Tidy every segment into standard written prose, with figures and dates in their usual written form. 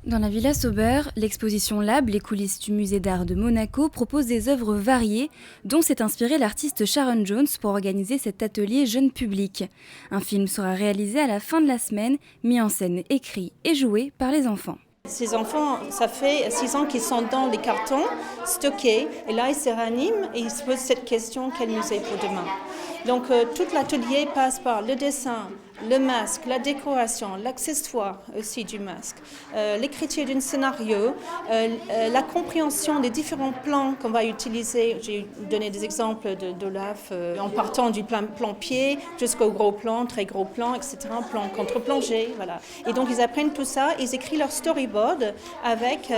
Dans la Villa Sauber, l'exposition Lab, les coulisses du musée d'art de Monaco, propose des œuvres variées, dont s'est inspiré l'artiste Sharon Jones pour organiser cet atelier jeune public. Un film sera réalisé à la fin de la semaine, mis en scène, écrit et joué par les enfants. Ces enfants, ça fait 6 ans qu'ils sont dans les cartons, stockés, et là ils se réaniment et ils se posent cette question, quel musée pour demain? Donc tout l'atelier passe par le dessin, le masque, la décoration, l'accessoire aussi du masque, l'écriture d'un scénario, la compréhension des différents plans qu'on va utiliser. J'ai donné des exemples d'Olaf en partant du plan pied jusqu'au gros plan, très gros plan, etc., plan contre-plongée. Voilà. Et donc ils apprennent tout ça, ils écrivent leur storyboard avec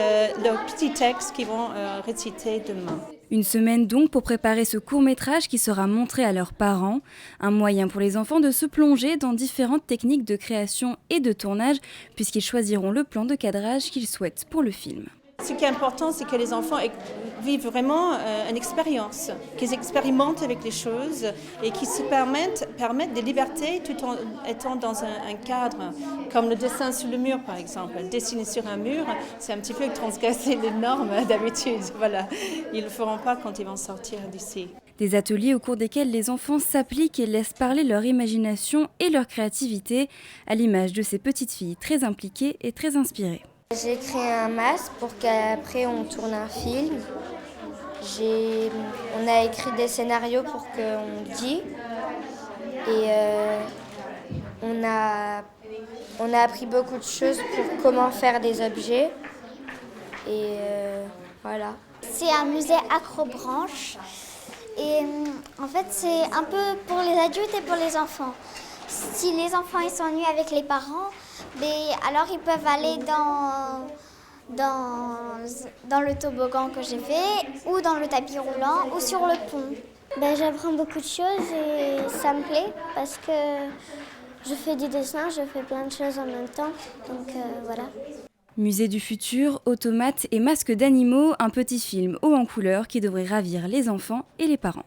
leur petit texte qu'ils vont réciter demain. Une semaine donc pour préparer ce court-métrage qui sera montré à leurs parents, un moyen pour les enfants de se plonger dans différentes techniques de création et de tournage puisqu'ils choisiront le plan de cadrage qu'ils souhaitent pour le film. Ce qui est important, c'est que les enfants vivent vraiment une expérience, qu'ils expérimentent avec les choses et qu'ils se permettent des libertés tout en étant dans un cadre, comme le dessin sur le mur par exemple. Dessiner sur un mur, c'est un petit peu transgresser les normes d'habitude. Voilà. Ils ne le feront pas quand ils vont sortir d'ici. Des ateliers au cours desquels les enfants s'appliquent et laissent parler leur imagination et leur créativité, à l'image de ces petites filles très impliquées et très inspirées. J'ai créé un masque pour qu'après on tourne un film. On a écrit des scénarios pour qu'on dit. Et on a appris beaucoup de choses pour comment faire des objets. Et voilà. C'est un musée Acrobranche. Et en fait, c'est un peu pour les adultes et pour les enfants. Si les enfants ils s'ennuient avec les parents, alors ils peuvent aller dans le toboggan que j'ai fait, ou dans le tapis roulant, ou sur le pont. J'apprends beaucoup de choses et ça me plaît parce que je fais du dessin, je fais plein de choses en même temps. Donc voilà. Musée du futur, automates et masques d'animaux, un petit film haut en couleur qui devrait ravir les enfants et les parents.